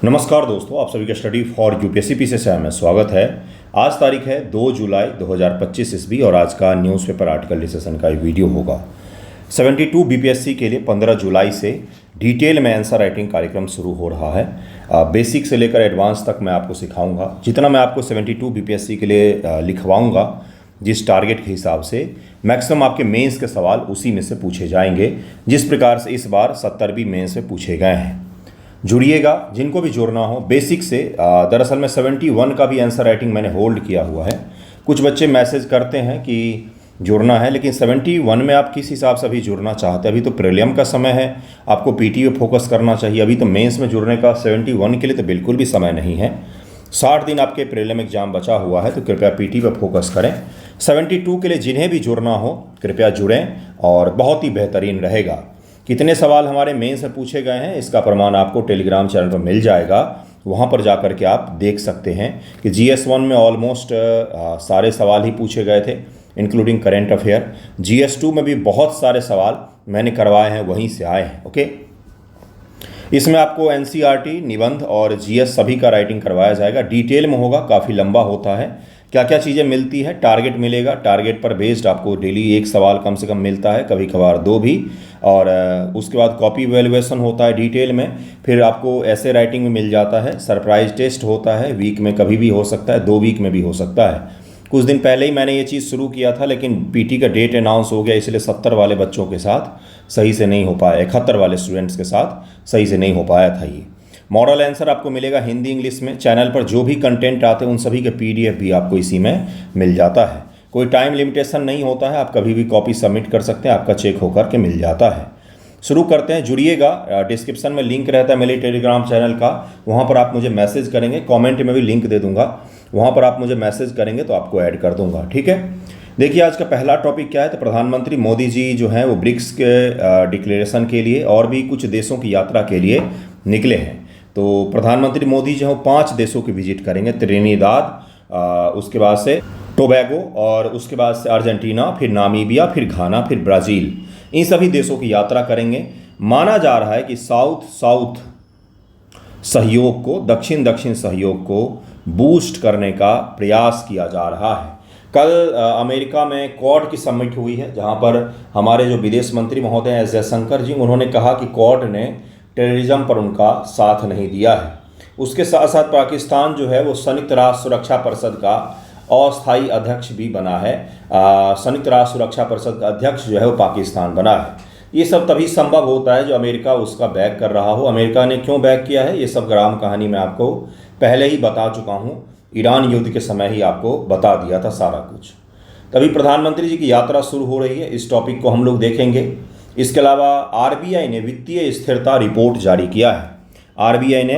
नमस्कार दोस्तों, आप सभी का स्टडी फॉर यूपीएससी पीसी से में स्वागत है। आज तारीख है 2 जुलाई 2025 ईस्वी और आज का न्यूज़पेपर आर्टिकल डिस्कशन का एक वीडियो होगा। 72 बीपीएससी के लिए 15 जुलाई से डिटेल में आंसर राइटिंग कार्यक्रम शुरू हो रहा है। बेसिक से लेकर एडवांस तक मैं आपको सिखाऊंगा। जितना मैं आपको 72 बीपीएससी के लिए लिखवाऊंगा, जिस टारगेट के हिसाब से मैक्सिमम आपके मेंस के सवाल उसी में से पूछे जाएंगे, जिस प्रकार से इस बार 70 भी मेंस में पूछे गए हैं। जुड़िएगा, जिनको भी जुड़ना हो बेसिक से। दरअसल में 71 का भी आंसर राइटिंग मैंने होल्ड किया हुआ है। कुछ बच्चे मैसेज करते हैं कि जुड़ना है, लेकिन 71 में आप किस हिसाब से अभी जुड़ना चाहते हैं? अभी तो प्रीलिम का समय है, आपको पीटी पे फोकस करना चाहिए। अभी तो मेंस में जुड़ने का 71 के लिए तो बिल्कुल भी समय नहीं है। 60 दिन आपके प्रीलिम एग्जाम बचा हुआ है, तो कृपया पीटी पे फोकस करें। 72 के लिए जिन्हें भी जुड़ना हो कृपया जुड़ें और बहुत ही बेहतरीन रहेगा। कितने सवाल हमारे मेंस में पूछे गए हैं इसका प्रमाण आपको टेलीग्राम चैनल पर मिल जाएगा। वहाँ पर जाकर के आप देख सकते हैं कि GS1 में ऑलमोस्ट सारे सवाल ही पूछे गए थे, इंक्लूडिंग करेंट अफेयर। GS2 में भी बहुत सारे सवाल मैंने करवाए हैं, वहीं से आए हैं। ओके, इसमें आपको NCERT, निबंध और GS सभी का राइटिंग करवाया जाएगा। डिटेल में होगा, काफ़ी लंबा होता है। क्या क्या चीज़ें मिलती है? टारगेट मिलेगा, टारगेट पर बेस्ड आपको डेली एक सवाल कम से कम मिलता है, कभी कभार दो भी। और उसके बाद कॉपी वैल्यूएशन होता है डिटेल में। फिर आपको ऐसे राइटिंग में मिल जाता है। सरप्राइज टेस्ट होता है, वीक में कभी भी हो सकता है, 2 वीक में भी हो सकता है। कुछ दिन पहले ही मैंने ये चीज़ शुरू किया था, लेकिन पीटी का डेट अनाउंस हो गया, इसलिए 70 वाले बच्चों के साथ सही से नहीं हो पाया, 71 वाले स्टूडेंट्स के साथ सही से नहीं हो पाया था। ये मॉडल आंसर आपको मिलेगा हिंदी इंग्लिश में। चैनल पर जो भी कंटेंट आते हैं उन सभी के PDF भी आपको इसी में मिल जाता है। कोई टाइम लिमिटेशन नहीं होता है, आप कभी भी कॉपी सबमिट कर सकते हैं, आपका चेक होकर के मिल जाता है। शुरू करते हैं, जुड़िएगा। डिस्क्रिप्शन में लिंक रहता है मेरे टेलीग्राम चैनल का, वहाँ पर आप मुझे मैसेज करेंगे। कमेंट में भी लिंक दे दूंगा, वहाँ पर आप मुझे मैसेज करेंगे तो आपको ऐड कर दूंगा। ठीक है, देखिए आज का पहला टॉपिक क्या है। तो प्रधानमंत्री मोदी जी जो हैं वो ब्रिक्स के डिक्लेरेशन के लिए और भी कुछ देशों की यात्रा के लिए निकले हैं। तो प्रधानमंत्री मोदी जो है 5 देशों की विजिट करेंगे। त्रिनिदाद, उसके बाद से टोबैगो, और उसके बाद से अर्जेंटीना, फिर नामीबिया, फिर घाना, फिर ब्राज़ील। इन सभी देशों की यात्रा करेंगे। माना जा रहा है कि साउथ साउथ सहयोग को, दक्षिण दक्षिण सहयोग को बूस्ट करने का प्रयास किया जा रहा है। कल अमेरिका में क्वाड की समिट हुई है, जहां पर हमारे जो विदेश मंत्री महोदय हैं जयशंकर जी, उन्होंने कहा कि क्वाड ने टेररिज्म पर उनका साथ नहीं दिया है। उसके साथ साथ पाकिस्तान जो है वो संयुक्त राष्ट्र सुरक्षा परिषद का अस्थायी अध्यक्ष भी बना है। संयुक्त राष्ट्र सुरक्षा परिषद का अध्यक्ष जो है वो पाकिस्तान बना है। ये सब तभी संभव होता है जो अमेरिका उसका बैक कर रहा हो। अमेरिका ने क्यों बैक किया है, ये सब ग्राम कहानी मैं आपको पहले ही बता चुका हूँ। ईरान युद्ध के समय ही आपको बता दिया था सारा कुछ। तभी प्रधानमंत्री जी की यात्रा शुरू हो रही है, इस टॉपिक को हम लोग देखेंगे। इसके अलावा RBI ने वित्तीय स्थिरता रिपोर्ट जारी किया है। RBI ने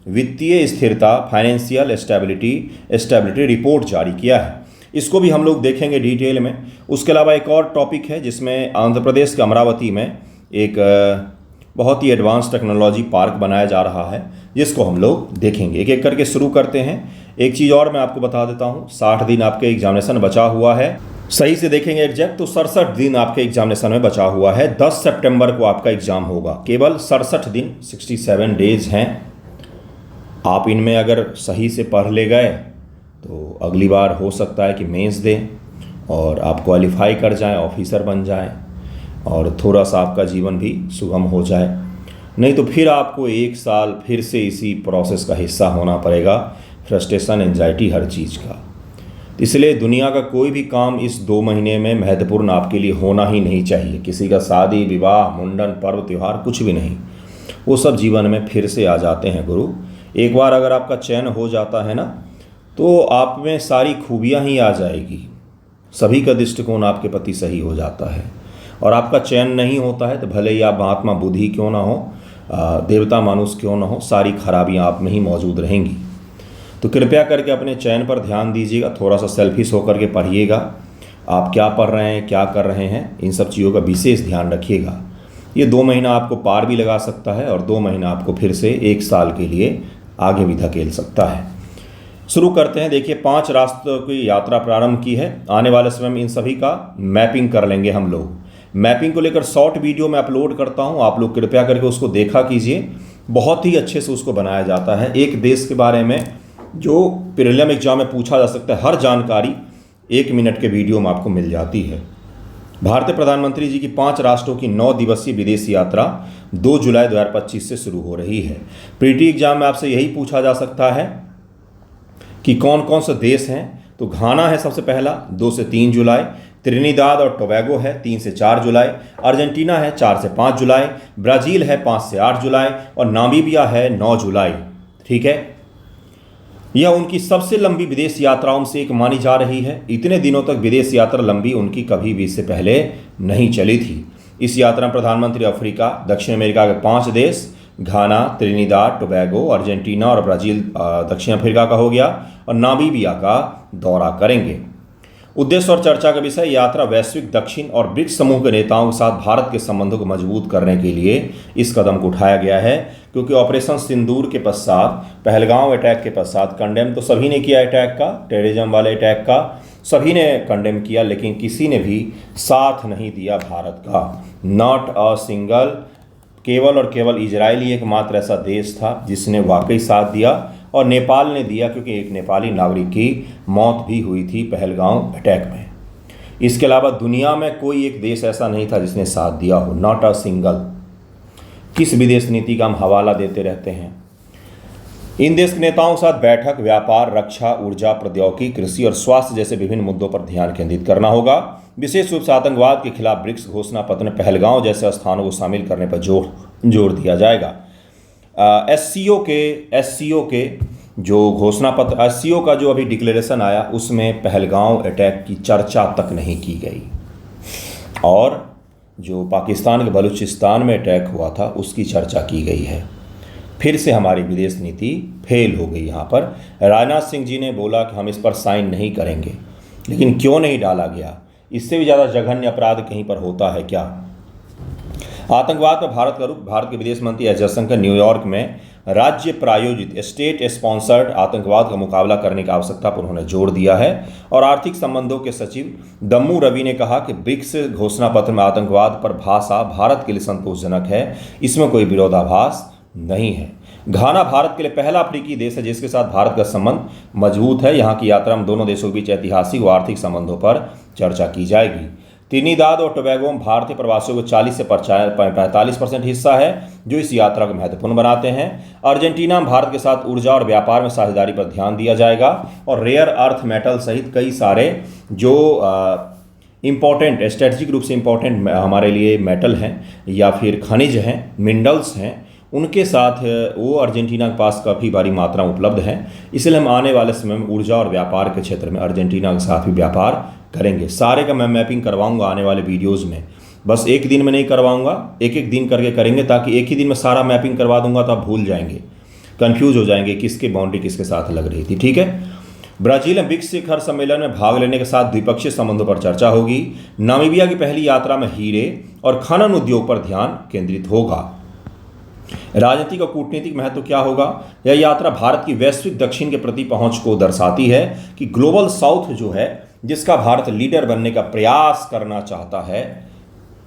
वित्तीय स्थिरता, फाइनेंशियल स्टेबिलिटी रिपोर्ट जारी किया है। इसको भी हम लोग देखेंगे डिटेल में। उसके अलावा एक और टॉपिक है जिसमें आंध्र प्रदेश के अमरावती में एक बहुत ही एडवांस टेक्नोलॉजी पार्क बनाया जा रहा है, जिसको हम लोग देखेंगे। एक एक करके शुरू करते हैं। एक चीज़ और मैं आपको बता देता हूँ, 60 दिन आपके एग्जामिनेशन बचा हुआ है। सही से देखेंगे एग्जैक्ट तो 67 दिन आपके एग्जामिनेशन में बचा हुआ है। 10 सितंबर को आपका एग्ज़ाम होगा। केवल 67 दिन, 67 डेज हैं। आप इनमें अगर सही से पढ़ ले गए तो अगली बार हो सकता है कि मेंस दें और आप क्वालिफाई कर जाएं, ऑफिसर बन जाएं और थोड़ा सा आपका जीवन भी सुगम हो जाए। नहीं तो फिर आपको 1 साल फिर से इसी प्रोसेस का हिस्सा होना पड़ेगा। फ्रस्ट्रेशन, एंजाइटी, हर चीज़ का। इसलिए दुनिया का कोई भी काम इस 2 महीने में महत्वपूर्ण आपके लिए होना ही नहीं चाहिए। किसी का शादी, विवाह, मुंडन, पर्व, त्यौहार कुछ भी नहीं, वो सब जीवन में फिर से आ जाते हैं गुरु। एक बार अगर आपका चयन हो जाता है ना, तो आप में सारी खूबियाँ ही आ जाएगी। सभी का दृष्टिकोण आपके प्रति सही हो जाता है। और आपका चयन नहीं होता है तो भले ही आप महात्मा बुद्धि क्यों ना हो, देवता मानुष क्यों ना हो, सारी खराबियाँ आप में ही मौजूद रहेंगी। तो कृपया करके अपने चयन पर ध्यान दीजिएगा। थोड़ा सा सेल्फिश होकर के पढ़िएगा। आप क्या पढ़ रहे हैं, क्या कर रहे हैं, इन सब चीज़ों का विशेष ध्यान रखिएगा। ये 2 महीना आपको पार भी लगा सकता है और 2 महीना आपको फिर से 1 साल के लिए आगे भी धकेल सकता है। शुरू करते हैं। देखिए 5 राष्ट्रों की यात्रा प्रारंभ की है। आने वाले समय में इन सभी का मैपिंग कर लेंगे हम लोग। मैपिंग को लेकर शॉर्ट वीडियो मैं अपलोड करता हूं, आप लोग कृपया करके उसको देखा कीजिए। बहुत ही अच्छे से उसको बनाया जाता है। एक देश के बारे में जो प्रीलिम एग्जाम में पूछा जा सकता है, हर जानकारी 1 मिनट के वीडियो में आपको मिल जाती है। भारतीय प्रधानमंत्री जी की 5 राष्ट्रों की 9 दिवसीय विदेश यात्रा 2 जुलाई 2025 से शुरू हो रही है। प्रीटी एग्जाम में आपसे यही पूछा जा सकता है कि कौन कौन से देश हैं। तो घाना है सबसे पहला 2 से 3 जुलाई, त्रिनिदाद और टोबैगो है 3 से 4 जुलाई, अर्जेंटीना है 4 से 5 जुलाई, ब्राज़ील है 5 से 8 जुलाई और नामीबिया है 9 जुलाई। ठीक है, यह उनकी सबसे लंबी विदेश यात्राओं से एक मानी जा रही है। इतने दिनों तक विदेश यात्रा लंबी उनकी कभी भी इससे पहले नहीं चली थी। इस यात्रा में प्रधानमंत्री अफ्रीका, दक्षिण अमेरिका के 5 देश घाना, त्रिनिदाद, टोबैगो, अर्जेंटीना और ब्राज़ील दक्षिण अफ्रीका का हो गया और नामीबिया का दौरा करेंगे। उद्देश्य और चर्चा का विषय यात्रा वैश्विक दक्षिण और ब्रिक्स समूह के नेताओं के साथ भारत के संबंधों को मजबूत करने के लिए इस कदम को उठाया गया है, क्योंकि ऑपरेशन सिंदूर के पश्चात, पहलगांव अटैक के पश्चात कंडेम तो सभी ने किया अटैक का, टेररिज्म वाले अटैक का सभी ने कंडेम किया, लेकिन किसी ने भी साथ नहीं दिया भारत का। नॉट अ सिंगल, केवल और केवल इजरायली एकमात्र ऐसा देश था जिसने वाकई साथ दिया, और नेपाल ने दिया, क्योंकि एक नेपाली नागरिक की मौत भी हुई थी पहलगांव अटैक में। इसके अलावा दुनिया में कोई एक देश ऐसा नहीं था जिसने साथ दिया हो, नॉट अ सिंगल। किस विदेश नीति का हम हवाला देते रहते हैं। इन देश के नेताओं के साथ बैठक व्यापार, रक्षा, ऊर्जा, प्रौद्योगिकी, कृषि और स्वास्थ्य जैसे विभिन्न मुद्दों पर ध्यान केंद्रित करना होगा। विशेष रूप से आतंकवाद के खिलाफ ब्रिक्स घोषणा पत्र में पहलगांव जैसे स्थानों को शामिल करने पर जोर दिया जाएगा। एससीओ के जो घोषणा पत्र, एससीओ का जो अभी डिक्लेरेशन आया उसमें पहलगांव अटैक की चर्चा तक नहीं की गई, और जो पाकिस्तान के बलूचिस्तान में अटैक हुआ था उसकी चर्चा की गई है। फिर से हमारी विदेश नीति फेल हो गई। यहाँ पर राजनाथ सिंह जी ने बोला कि हम इस पर साइन नहीं करेंगे, लेकिन क्यों नहीं डाला गया? इससे भी ज़्यादा जघन्य अपराध कहीं पर होता है क्या? आतंकवाद पर भारत का रुख। भारत के विदेश मंत्री एस जयशंकर न्यूयॉर्क में राज्य प्रायोजित स्टेट स्पॉन्सर्ड आतंकवाद का मुकाबला करने की आवश्यकता पर उन्होंने जोर दिया है, और आर्थिक संबंधों के सचिव दम्मू रवि ने कहा कि ब्रिक्स घोषणा पत्र में आतंकवाद पर भाषा भारत के लिए संतोषजनक है, इसमें कोई विरोधाभास नहीं है। घाना भारत के लिए पहला अफ्रीकी देश है जिसके साथ भारत का संबंध मजबूत है। यहाँ की यात्रा में दोनों देशों के बीच ऐतिहासिक व आर्थिक संबंधों पर चर्चा की जाएगी। त्रिनिदाद और टोबैगो में भारतीय प्रवासियों को 40 से 45% हिस्सा है, जो इस यात्रा को महत्वपूर्ण बनाते हैं। अर्जेंटीना में भारत के साथ ऊर्जा और व्यापार में साझेदारी पर ध्यान दिया जाएगा, और रेयर अर्थ मेटल सहित कई सारे जो इम्पोर्टेंट, स्ट्रेटजिक रूप से इम्पोर्टेंट हमारे लिए मेटल हैं या फिर खनिज हैं, मिनरल्स हैं, उनके साथ वो अर्जेंटीना के पास काफ़ी भारी मात्रा उपलब्ध है। इसलिए हम आने वाले समय में ऊर्जा और व्यापार के क्षेत्र में अर्जेंटीना के साथ भी व्यापार करेंगे। सारे का मैं मैपिंग करवाऊंगा आने वाले वीडियोज़ में, बस एक दिन में नहीं करवाऊंगा, एक एक दिन करके करेंगे, ताकि एक ही दिन में सारा मैपिंग करवा दूंगा तो आप भूल जाएंगे, कन्फ्यूज हो जाएंगे किसकी बाउंड्री किसके साथ लग रही थी। ठीक है। ब्राज़ील में ब्रिक्स शिखर सम्मेलन में भाग लेने के साथ द्विपक्षीय संबंधों पर चर्चा होगी। नामीबिया की पहली यात्रा में हीरे और खनन उद्योग पर ध्यान केंद्रित होगा। राजनीतिक और कूटनीतिक महत्व क्या होगा? यह यात्रा भारत की वैश्विक दक्षिण के प्रति पहुंच को दर्शाती है कि ग्लोबल साउथ जो है, जिसका भारत लीडर बनने का प्रयास करना चाहता है,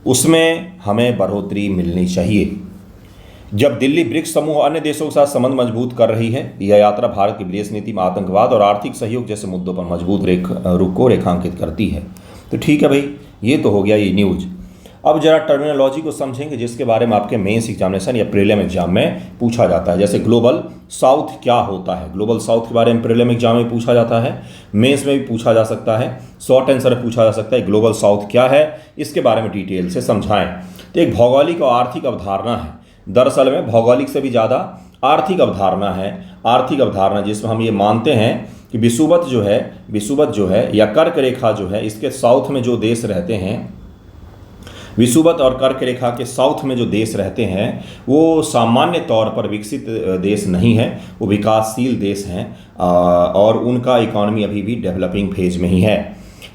उसमें हमें बढ़ोतरी मिलनी चाहिए। जब दिल्ली ब्रिक्स समूह अन्य देशों के साथ संबंध मजबूत कर रही है, यह यात्रा भारत की विदेश नीति में आतंकवाद और आर्थिक सहयोग जैसे मुद्दों पर मजबूत रुख को रेखांकित करती है। तो ठीक है भाई, ये तो हो गया ये न्यूज़। अब जरा टर्मिनोलॉजी को समझेंगे जिसके बारे में आपके मेंस एग्जामिनेशन या प्रीलिम एग्जाम में पूछा जाता है। जैसे ग्लोबल साउथ क्या होता है, ग्लोबल साउथ के बारे में प्रीलिम एग्जाम में पूछा जाता है, मेंस में भी पूछा जा सकता है, शॉर्ट आंसर में पूछा जा सकता है ग्लोबल साउथ क्या है, इसके बारे में डिटेल से समझाएं। तो एक भौगोलिक और आर्थिक अवधारणा है, दरअसल में भौगोलिक से भी ज़्यादा आर्थिक अवधारणा है। आर्थिक अवधारणा जिसमें हम ये मानते हैं कि विषुवत जो है या कर्क रेखा जो है, इसके साउथ में जो देश रहते हैं, विषुवत और कर्क रेखा के साउथ में जो देश रहते हैं, वो सामान्य तौर पर विकसित देश नहीं है, वो विकासशील देश हैं, और उनका इकॉनमी अभी भी डेवलपिंग फेज में ही है।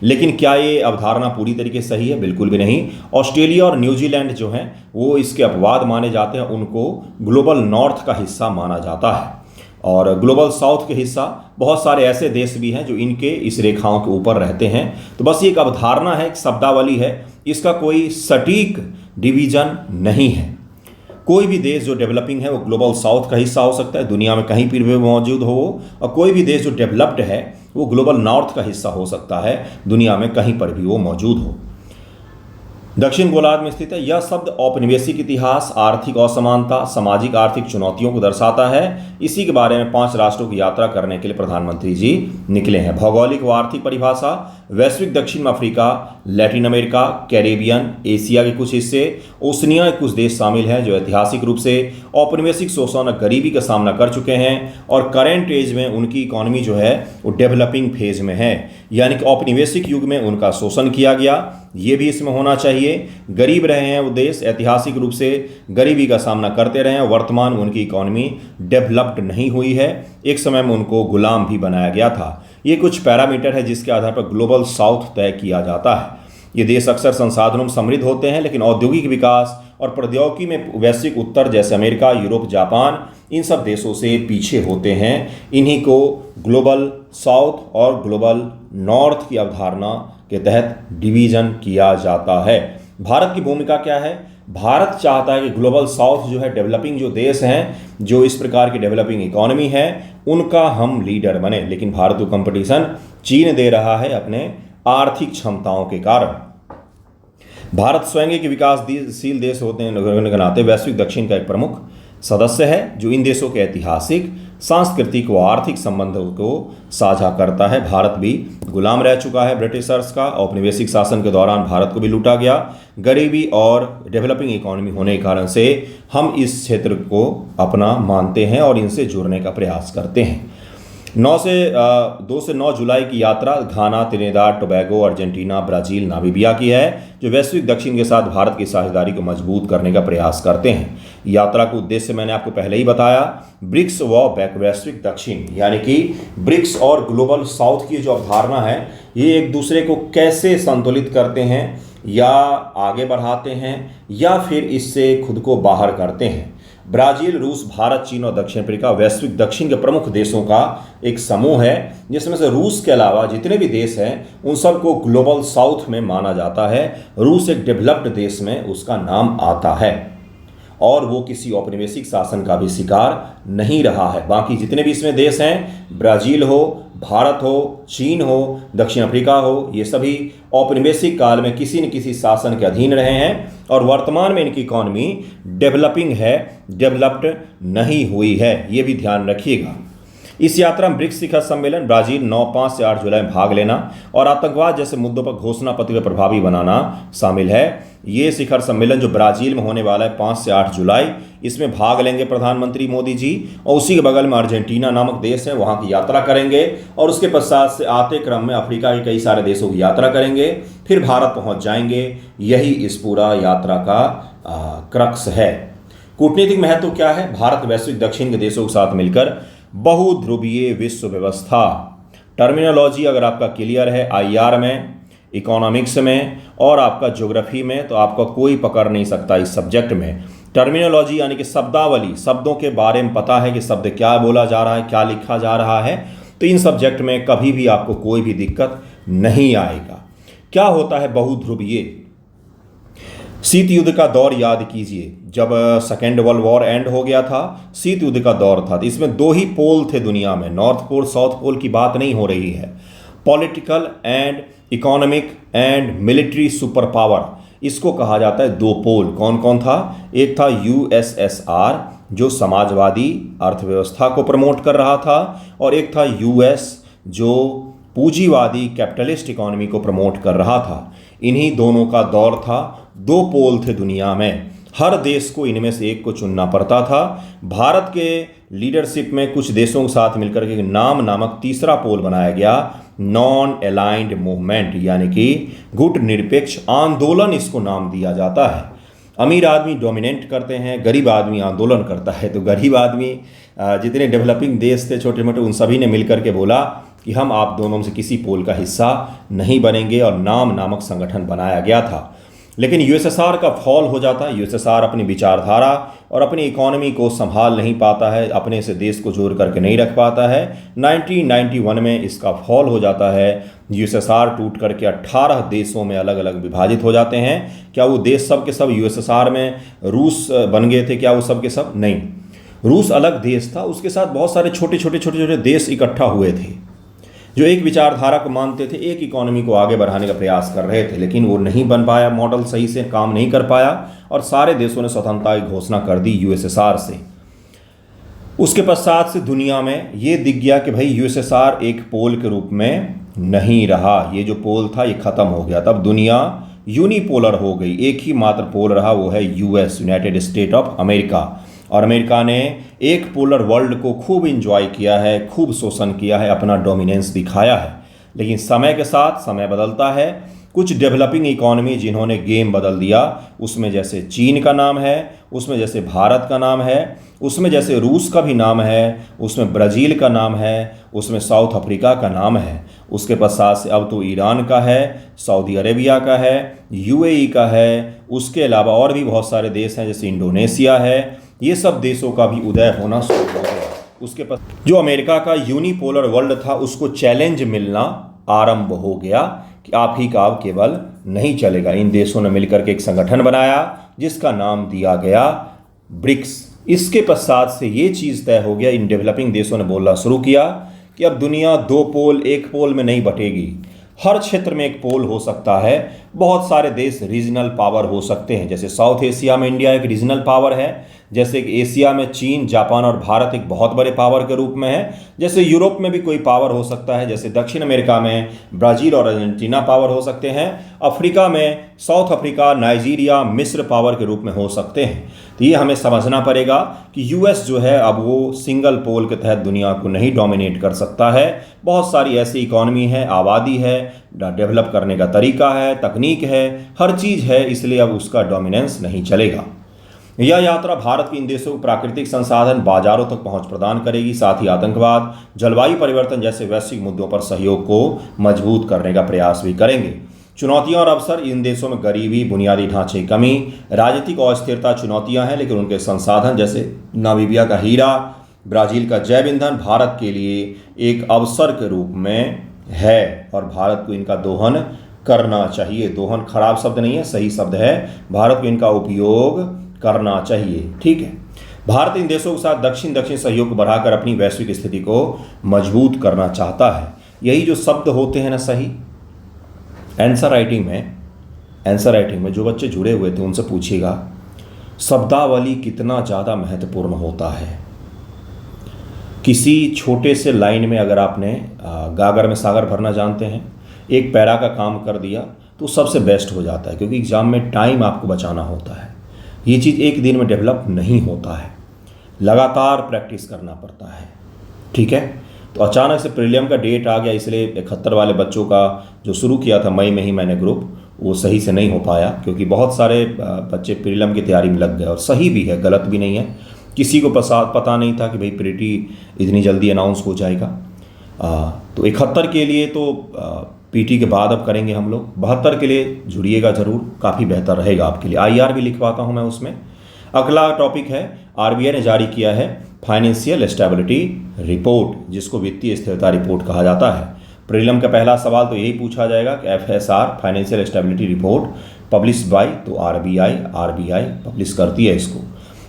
लेकिन क्या ये अवधारणा पूरी तरीके से सही है? बिल्कुल भी नहीं। ऑस्ट्रेलिया और न्यूजीलैंड जो हैं वो इसके अपवाद माने जाते हैं, उनको ग्लोबल नॉर्थ का हिस्सा माना जाता है। और ग्लोबल साउथ के हिस्सा बहुत सारे ऐसे देश भी हैं जो इनके इस रेखाओं के ऊपर रहते हैं। तो बस ये एक अवधारणा है, एक शब्दावली है, इसका कोई सटीक डिवीजन नहीं है। कोई भी देश जो डेवलपिंग है वो ग्लोबल साउथ का हिस्सा हो सकता है, दुनिया में कहीं पर भी मौजूद हो वो, और कोई भी देश जो डेवलप्ड है वो ग्लोबल नॉर्थ का हिस्सा हो सकता है, दुनिया में कहीं पर भी वो मौजूद हो। दक्षिण गोलार्ध में स्थित है। यह शब्द औपनिवेशिक इतिहास, आर्थिक असमानता, सामाजिक आर्थिक चुनौतियों को दर्शाता है। इसी के बारे में 5 राष्ट्रों की यात्रा करने के लिए प्रधानमंत्री जी निकले हैं। भौगोलिक व आर्थिक परिभाषा: वैश्विक दक्षिण में Africa, Latin America, Caribbean, Asia के कुछ हिस्से, ओशनिया के कुछ देश शामिल हैं जो ऐतिहासिक रूप से औपनिवेशिक शोषण और गरीबी का सामना कर चुके हैं, और करेंट एज में उनकी इकोनॉमी जो है वो डेवलपिंग फेज में है, यानी कि औपनिवेशिक युग में उनका शोषण किया गया, ये भी इसमें होना चाहिए। गरीब रहे हैं वो देश, ऐतिहासिक रूप से गरीबी का सामना करते रहे हैं, वर्तमान में उनकी इकोनॉमी डेवलप्ड नहीं हुई है, एक समय में उनको गुलाम भी बनाया गया था। ये कुछ पैरामीटर है जिसके आधार पर ग्लोबल साउथ तय किया जाता है। ये देश अक्सर संसाधनों में समृद्ध होते हैं, लेकिन औद्योगिक विकास और प्रौद्योगिकी में वैश्विक उत्तर जैसे अमेरिका, यूरोप, जापान, इन सब देशों से पीछे होते हैं। इन्हीं को ग्लोबल साउथ और ग्लोबल नॉर्थ की अवधारणा के तहत डिवीजन किया जाता है। भारत की भूमिका क्या है? भारत चाहता है कि ग्लोबल साउथ जो है, डेवलपिंग जो देश हैं, जो इस प्रकार की डेवलपिंग इकोनॉमी है, उनका हम लीडर बने, लेकिन भारत को कंपटीशन चीन दे रहा है अपने आर्थिक क्षमताओं के कारण। भारत स्वयं एक विकासशील देश होने के नाते वैश्विक दक्षिण का एक प्रमुख सदस्य है, जो इन देशों के ऐतिहासिक, सांस्कृतिक व आर्थिक संबंधों को साझा करता है। भारत भी गुलाम रह चुका है ब्रिटिशर्स का, औपनिवेशिक शासन के दौरान भारत को भी लूटा गया। गरीबी और डेवलपिंग इकोनॉमी होने के कारण से हम इस क्षेत्र को अपना मानते हैं और इनसे जुड़ने का प्रयास करते हैं। 2 से 9 जुलाई की यात्रा Ghana, Trinidad Tobago, Argentina, Brazil, Namibia की है, जो वैश्विक दक्षिण के साथ भारत की साझेदारी को मजबूत करने का प्रयास करते हैं। यात्रा का उद्देश्य मैंने आपको पहले ही बताया, ब्रिक्स व वैश्विक दक्षिण, यानी कि ब्रिक्स और ग्लोबल साउथ की जो अवधारणा है, ये एक दूसरे को कैसे संतुलित करते हैं या आगे बढ़ाते हैं या फिर इससे खुद को बाहर करते हैं। ब्राज़ील, रूस, भारत, चीन और दक्षिण अफ्रीका वैश्विक दक्षिण के प्रमुख देशों का एक समूह है, जिसमें से रूस के अलावा जितने भी देश हैं उन सबको ग्लोबल साउथ में माना जाता है। रूस एक डेवलप्ड देश में उसका नाम आता है और वो किसी औपनिवेशिक शासन का भी शिकार नहीं रहा है। बाकी जितने भी इसमें देश हैं, ब्राज़ील हो, भारत हो, चीन हो, दक्षिण अफ्रीका हो, ये सभी औपनिवेशिक काल में किसी न किसी शासन के अधीन रहे हैं और वर्तमान में इनकी इकॉनमी डेवलपिंग है, डेवलप्ड नहीं हुई है, ये भी ध्यान रखिएगा। इस यात्रा में ब्रिक्स शिखर सम्मेलन ब्राज़ील 5 से 8 जुलाई में भाग लेना और आतंकवाद जैसे मुद्दों पर घोषणा पत्र को प्रभावी बनाना शामिल है। ये शिखर सम्मेलन जो ब्राज़ील में होने वाला है 5 से 8 जुलाई, इसमें भाग लेंगे प्रधानमंत्री मोदी जी, और उसी के बगल में अर्जेंटीना नामक देश है, वहाँ की यात्रा करेंगे और उसके पश्चात से आते क्रम में अफ्रीका के कई सारे देशों की यात्रा करेंगे, फिर भारत पहुँच जाएंगे। यही इस पूरा यात्रा का क्रक्स है। कूटनीतिक महत्व क्या है? भारत वैश्विक दक्षिण के देशों के साथ मिलकर बहुध्रुवीय विश्व व्यवस्था, टर्मिनोलॉजी अगर आपका क्लियर है IR में, इकोनॉमिक्स में और आपका ज्योग्राफी में, तो आपका कोई पकड़ नहीं सकता इस सब्जेक्ट में। टर्मिनोलॉजी यानी कि शब्दावली, शब्दों के बारे में पता है कि शब्द क्या बोला जा रहा है, क्या लिखा जा रहा है, तो इन सब्जेक्ट में कभी भी आपको कोई भी दिक्कत नहीं आएगा। क्या होता है बहुध्रुवीय? शीत युद्ध का दौर याद कीजिए, जब सेकेंड वर्ल्ड वॉर एंड हो गया था, शीत युद्ध का दौर था, तो इसमें 2 ही पोल थे दुनिया में, नॉर्थ पोल साउथ पोल की बात नहीं हो रही है। Political and economic and military super power, इसको कहा जाता है 2 पोल। कौन कौन था? एक था USSR जो समाजवादी अर्थव्यवस्था को प्रमोट कर रहा था, और एक था US जो पूंजीवादी कैपिटलिस्ट इकोनॉमी को प्रमोट कर रहा था। इन्हीं दोनों का दौर था, 2 पोल थे दुनिया में, हर देश को इनमें से एक को चुनना पड़ता था। भारत के लीडरशिप में कुछ देशों के साथ मिलकर के नाम नामक तीसरा पोल बनाया गया, नॉन अलाइंड मूवमेंट, यानी कि गुट निरपेक्ष आंदोलन इसको नाम दिया जाता है। अमीर आदमी डोमिनेट करते हैं, गरीब आदमी आंदोलन करता है। तो गरीब आदमी, जितने डेवलपिंग देश थे छोटे मोटे, उन सभी ने मिलकर के बोला कि हम आप दोनों में से किसी पोल का हिस्सा नहीं बनेंगे, और नाम नामक संगठन बनाया गया था। लेकिन यूएसएसआर का फॉल हो जाता है। यूएसएसआर अपनी विचारधारा और अपनी इकोनॉमी को संभाल नहीं पाता है, अपने से देश को जोड़ करके नहीं रख पाता है। 1991 में इसका फॉल हो जाता है। यूएसएसआर टूट करके 18 देशों में अलग अलग विभाजित हो जाते हैं। क्या वो देश सब के सब यूएसएसआर में रूस बन गए थे? क्या वो सब के सब? नहीं, रूस अलग देश था, उसके साथ बहुत सारे छोटे छोटे देश इकट्ठा हुए थे जो एक विचारधारा को मानते थे, एक इकोनॉमी को आगे बढ़ाने का प्रयास कर रहे थे। लेकिन वो नहीं बन पाया, मॉडल सही से काम नहीं कर पाया और सारे देशों ने स्वतंत्रता की घोषणा कर दी यूएसएसआर से। उसके पश्चात से दुनिया में ये दिख गया कि भाई यूएसएसआर एक पोल के रूप में नहीं रहा, ये जो पोल था ये खत्म हो गया। तब दुनिया यूनिपोलर हो गई, एक ही मात्र पोल रहा, वो है US, United state of America. और अमेरिका ने एक पोलर वर्ल्ड को खूब इंजॉय किया है, खूब शोषण किया है, अपना डोमिनेंस दिखाया है। लेकिन समय के साथ समय बदलता है। कुछ डेवलपिंग इकोनॉमी जिन्होंने गेम बदल दिया, उसमें जैसे चीन का नाम है, उसमें जैसे भारत का नाम है, उसमें जैसे रूस का भी नाम है, उसमें ब्राज़ील का नाम है, उसमें साउथ अफ्रीका का नाम है। उसके पश्चात से अब तो ईरान का है, सऊदी अरेबिया का है, यूएई का है, उसके अलावा और भी बहुत सारे देश हैं जैसे इंडोनेशिया है। ये सब देशों का भी उदय होना शुरू हो गया। उसके पास जो अमेरिका का यूनिपोलर वर्ल्ड था उसको चैलेंज मिलना आरंभ हो गया कि आप ही का अब केवल नहीं चलेगा। इन देशों ने मिलकर के एक संगठन बनाया जिसका नाम दिया गया ब्रिक्स। इसके पश्चात से ये चीज़ तय हो गया, इन डेवलपिंग देशों ने बोलना शुरू किया कि अब दुनिया दो पोल, एक पोल में नहीं बटेगी, हर क्षेत्र में एक पोल हो सकता है। बहुत सारे देश रीजनल पावर हो सकते हैं, जैसे साउथ एशिया में इंडिया एक रीजनल पावर है, जैसे कि एशिया में चीन, जापान और भारत एक बहुत बड़े पावर के रूप में है, जैसे यूरोप में भी कोई पावर हो सकता है, जैसे दक्षिण अमेरिका में ब्राज़ील और अर्जेंटीना पावर हो सकते हैं, अफ्रीका में साउथ अफ्रीका, नाइजीरिया, मिस्र पावर के रूप में हो सकते हैं। तो ये हमें समझना पड़ेगा कि यूएस जो है अब वो सिंगल पोल के तहत दुनिया को नहीं डोमिनेट कर सकता है। बहुत सारी ऐसी इकॉनमी है, आबादी है, डेवलप करने का तरीका है, तकनीक है, हर चीज़ है, इसलिए अब उसका डोमिनेंस नहीं चलेगा। यह यात्रा भारत के इन देशों को प्राकृतिक संसाधन, बाजारों तक पहुंच प्रदान करेगी, साथ ही आतंकवाद, जलवायु परिवर्तन जैसे वैश्विक मुद्दों पर सहयोग को मजबूत करने का प्रयास भी करेंगे। चुनौतियां और अवसर इन देशों में गरीबी, बुनियादी ढांचे की कमी, राजनीतिक अस्थिरता चुनौतियां हैं, लेकिन उनके संसाधन जैसे नामीबिया का हीरा, ब्राज़ील का जैव ईंधन भारत के लिए एक अवसर के रूप में है और भारत को इनका दोहन करना चाहिए। दोहन खराब शब्द नहीं है, सही शब्द है। भारत को इनका उपयोग करना चाहिए। ठीक है, भारत इन देशों के साथ दक्षिण सहयोग को बढ़ाकर अपनी वैश्विक स्थिति को मजबूत करना चाहता है। यही जो शब्द होते हैं ना सही, आंसर राइटिंग में जो बच्चे जुड़े हुए थे उनसे पूछिएगा शब्दावली कितना ज़्यादा महत्वपूर्ण होता है। किसी छोटे से लाइन में अगर आपने गागर में सागर भरना जानते हैं, एक पैरा का काम कर दिया तो सबसे बेस्ट हो जाता है, क्योंकि एग्ज़ाम में टाइम आपको बचाना होता है। ये चीज़ एक दिन में डेवलप नहीं होता है, लगातार प्रैक्टिस करना पड़ता है। ठीक है, तो अचानक से प्रीलियम का डेट आ गया, इसलिए 71 वाले बच्चों का जो शुरू किया था मई में ही मैंने ग्रुप, वो सही से नहीं हो पाया, क्योंकि बहुत सारे बच्चे प्रीलियम की तैयारी में लग गए। और सही भी है, गलत भी नहीं है। किसी को पता नहीं था कि भाई प्रीटी इतनी जल्दी अनाउंस हो जाएगा। तो 71 के लिए तो पीटी के बाद अब करेंगे हम लोग। 72 के लिए जुड़िएगा ज़रूर, काफ़ी बेहतर रहेगा आपके लिए। आईआर भी लिखवाता हूँ मैं उसमें। अगला टॉपिक है, आरबीआई ने जारी किया है फाइनेंशियल स्टेबिलिटी रिपोर्ट, जिसको वित्तीय स्थिरता रिपोर्ट कहा जाता है। प्रीलिम का पहला सवाल तो यही पूछा जाएगा कि FSR financial stability report publish by, तो आरबीआई पब्लिश करती है इसको,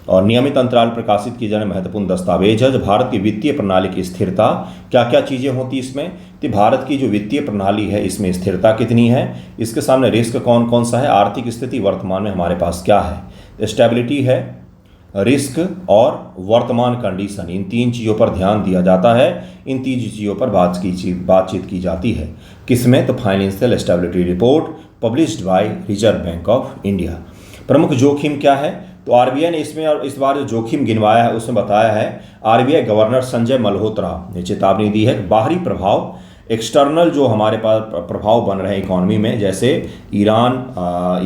और नियमित अंतराल प्रकाशित किए जाने महत्वपूर्ण दस्तावेज है। जो भारत की वित्तीय प्रणाली की स्थिरता, क्या क्या चीज़ें होती इसमें, तो भारत की जो वित्तीय प्रणाली है इसमें स्थिरता कितनी है, इसके सामने रिस्क कौन कौन सा है, आर्थिक स्थिति वर्तमान में हमारे पास क्या है। स्टेबिलिटी है, रिस्क और वर्तमान कंडीशन, इन तीन चीज़ों पर ध्यान दिया जाता है। इन तीन चीज़ों पर बातचीत की जाती है। किसमें, तो financial stability report published by reserve bank of India. प्रमुख जोखिम क्या है, तो आरबीआई ने इसमें और इस बार जो जोखिम गिनवाया है उसमें बताया है, आरबीआई गवर्नर संजय मल्होत्रा ने चेतावनी दी है बाहरी प्रभाव, एक्सटर्नल जो हमारे पास प्रभाव बन रहे हैं इकॉनमी में, जैसे ईरान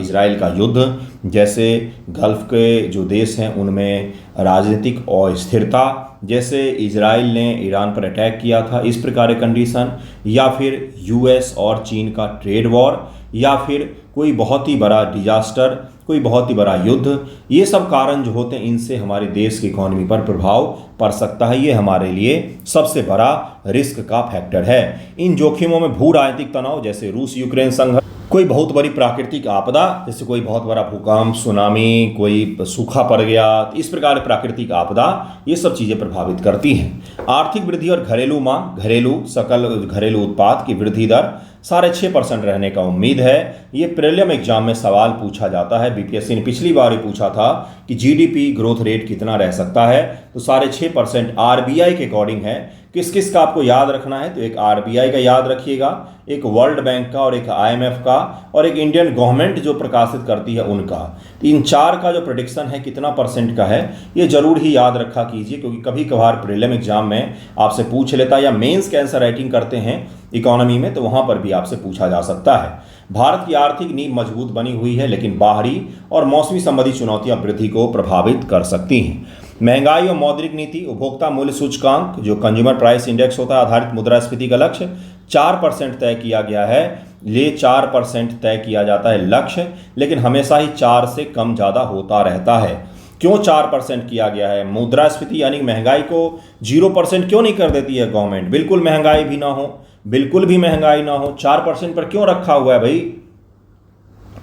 इजराइल का युद्ध, जैसे गल्फ के जो देश हैं उनमें राजनीतिक अस्थिरता, जैसे इजराइल ने ईरान पर अटैक किया था इस प्रकार की कंडीशन, या फिर यूएस और चीन का ट्रेड वॉर, या फिर कोई बहुत ही बड़ा डिजास्टर, कोई बहुत ही बड़ा युद्ध, ये सब कारण जो होते हैं इनसे हमारे देश की इकोनॉमी पर प्रभाव पड़ सकता है। ये हमारे लिए सबसे बड़ा रिस्क का फैक्टर है। इन जोखिमों में भू राजनीतिक तनाव जैसे रूस यूक्रेन संघर्ष, कोई बहुत बड़ी प्राकृतिक आपदा जैसे कोई बहुत बड़ा भूकंप, सुनामी, कोई सूखा पड़ गया, इस प्रकार की प्राकृतिक आपदा, ये सब चीज़ें प्रभावित करती हैं। आर्थिक वृद्धि और घरेलू मांग, सकल घरेलू उत्पाद की वृद्धि दर 6.5% रहने का उम्मीद है। ये प्रीलिम एग्जाम में सवाल पूछा जाता है। बीपीएससी ने पिछली बार ही पूछा था कि जीडीपी ग्रोथ रेट कितना रह सकता है, तो 6.5% आरबीआई के अकॉर्डिंग है। किस किस का आपको याद रखना है, तो एक आरबीआई का याद रखिएगा, एक वर्ल्ड बैंक का और एक आईएमएफ का और एक इंडियन गवर्नमेंट जो प्रकाशित करती है उनका। तो इन चार का जो प्रेडिक्शन है कितना परसेंट का है, ये जरूर ही याद रखा कीजिए, क्योंकि कभी कभार प्रीलिम एग्जाम में आपसे पूछ लेता है या मेंस के आंसर राइटिंग करते हैं इकोनॉमी में, तो वहां पर भी आपसे पूछा जा सकता है। भारत की आर्थिक नींव मजबूत बनी हुई है, लेकिन बाहरी और मौसमी संबंधी चुनौतियां वृद्धि को प्रभावित कर सकती हैं। महंगाई और मौद्रिक नीति, उपभोक्ता मूल्य सूचकांक जो कंज्यूमर प्राइस इंडेक्स होता है, आधारित मुद्रास्फीति का लक्ष्य 4% तय किया गया है। ये 4% तय किया जाता है लक्ष्य, लेकिन हमेशा ही 4 से कम ज़्यादा होता रहता है। क्यों 4% किया गया है? मुद्रास्फीति यानी महंगाई को 0% क्यों नहीं कर देती है गवर्नमेंट? बिल्कुल महंगाई भी ना हो, बिल्कुल भी महंगाई ना हो, 4% पर क्यों रखा हुआ है भाई?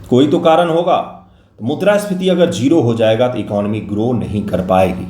कोई तो कारण होगा। मुद्रास्फीति अगर 0 हो जाएगा तो इकोनॉमी ग्रो नहीं कर पाएगी,